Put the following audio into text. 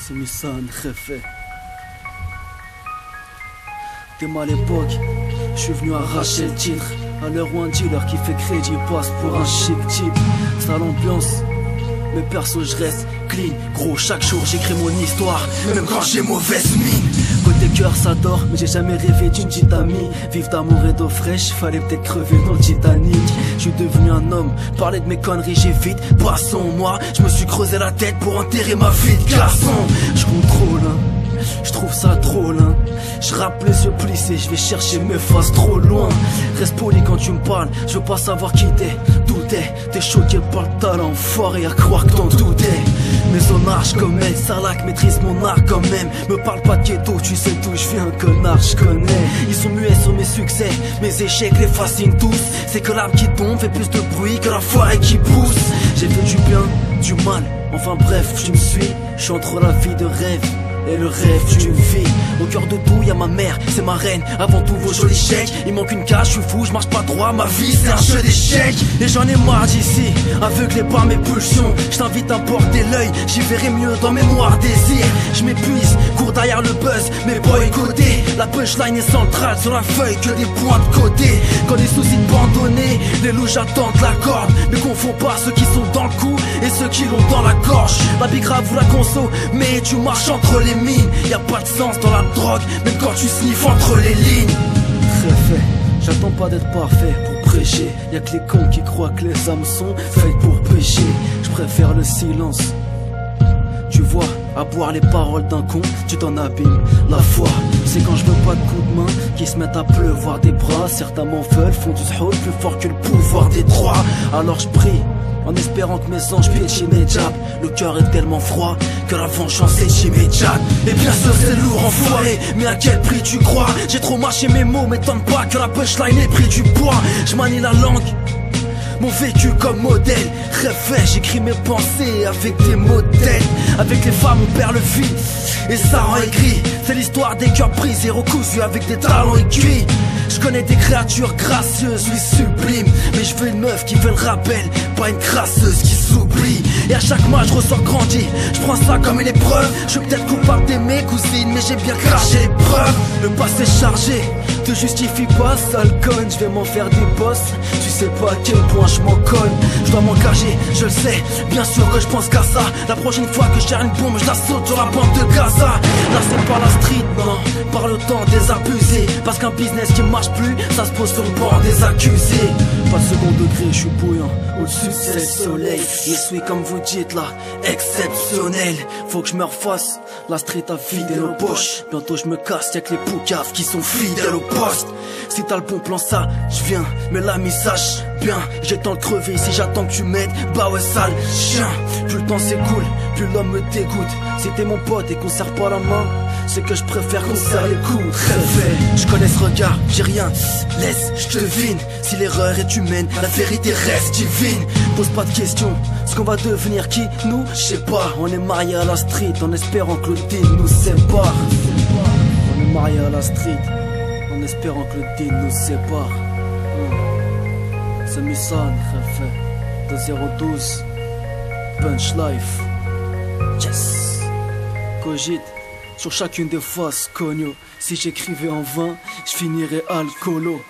C'est Missan, Khefé. Dès à l'époque, je suis venu arracher le titre. À l'heure où un dealer qui fait crédit passe pour un chic type. C'est à l'ambiance, mais perso je reste clean. Gros, chaque jour j'écris mon histoire, même quand j'ai mauvaise mine. Côté cœur ça dort, mais j'ai jamais rêvé d'une petite amie. Vive d'amour et d'eau fraîche, fallait peut-être crever dans le Titanic. Je suis devenu un homme, parler de mes conneries j'évite. Poisson, moi, je me suis creusé la tête pour enterrer ma vie de garçon. Je contrôle, hein, je trouve ça drôle, hein. Je rappe les yeux plissés, je vais chercher mes faces trop loin. Reste poli quand tu me parles, je veux pas savoir qui t'es, d'où t'es choqué par le talent, fort et à croire que t'en doutais. Mais on arche comme elle, Sarlac maîtrise mon art quand même. Me parle pas de ghetto, tu sais d'où je viens, connard, je connais. Ils sont muets sur mes succès, mes échecs les fascinent tous. C'est que l'arbre qui tombe fait plus de bruit que la forêt qui pousse. J'ai fait du bien, du mal, enfin bref, tu me suis. Je suis entre la vie de rêve et le rêve d'une vie. Au cœur de tout y'a ma mère, c'est ma reine. Avant tout vos jolis chèques, il manque une cage, je suis fou, je marche pas droit. Ma vie c'est un jeu d'échecs. Et j'en ai marre d'ici, aveuglé par mes pulsions. Je t'invite à porter l'œil, j'y verrai mieux dans mémoire désir. Je m'épuise, cours derrière le buzz, mais boycotté. La punchline est centrale sur la feuille, que des points de côté. Quand les soucis de bandonner, les loups attendent la corde. Ne confonds pas ceux qui sont dans le cou et ceux qui l'ont dans la gorge. La bigrave ou la conso, mais tu marches entre les mines. Y'a pas de sens dans la drogue, même quand tu sniffes entre les lignes. Très fait, j'attends pas d'être parfait pour prêcher. Y'a que les cons qui croient que les âmes sont faites pour pécher. Je préfère le silence. Tu vois, à boire les paroles d'un con, tu t'en abîmes. La foi, c'est quand je veux pas de coups de main qui se mettent à pleuvoir des bras. Certains m'en veulent, font du shold plus fort que le pouvoir des droits. Alors je prie, en espérant que mes anges piétinent mes jabs. Le cœur est tellement froid que la vengeance est immédiate. Et bien sûr c'est lourd enfoiré, mais à quel prix tu crois? J'ai trop mâché mes mots, m'étonne pas que la punchline ait pris du poids. Je manie la langue, mon vécu comme modèle. Rêve, j'écris mes pensées avec des modèles. Avec les femmes on perd le fil et ça rend aigri. C'est l'histoire des cœurs brisés, recousus avec des talons aiguilles. Je connais des créatures gracieuses, oui sublimes. Mais je veux une meuf qui fait le rappel, pas une crasseuse qui s'oublie. Et à chaque mois je ressors grandi, je prends ça comme une épreuve. Je suis peut-être coupable d'aimer cousine, mais j'ai bien craché l'épreuve. Le passé chargé te justifie pas, sale conne. Je vais m'en faire des boss, tu sais pas à quel point je m'en colle. Je dois m'engager, je le sais, bien sûr que je pense qu'à ça. La prochaine fois que je tire une bombe, je la saute sur la bande de Gaza. Là c'est pas la street, non, par le temps des abusés. Parce qu'un business qui marche plus, ça se pose sur le bord des accusés. Pas de second degré, je suis bouillant, au-dessus c'est le soleil. Je suis comme vous dites là, exceptionnel. Faut que je me refasse, la street a vidé nos poches. Bientôt je me casse, y'a que les poucaves qui sont fidèles au poste. Si t'as le bon plan ça, je viens, mais l'ami sache bien, j'ai le temps de crever. Si j'attends que tu m'aides, bah ouais sale chien. Plus le temps s'écoule, plus l'homme me dégoûte. Si t'es mon pote et qu'on serre pas la main, c'est que je préfère qu'on serre les coudes. Rêve, je connais ce regard, j'ai rien, laisse, je devine. Si l'erreur est humaine, la vérité reste divine. Pose pas de questions, ce qu'on va devenir qui? Nous, je sais pas. On est mariés à la street en espérant que le deal nous sépare. On est mariés à la street en espérant que le deal nous sépare. C'est Missan, Khefé, de 012, Punch Life, yes. Cogite sur chacune des faces, cogno. Si j'écrivais en vain, je finirais alcoolo.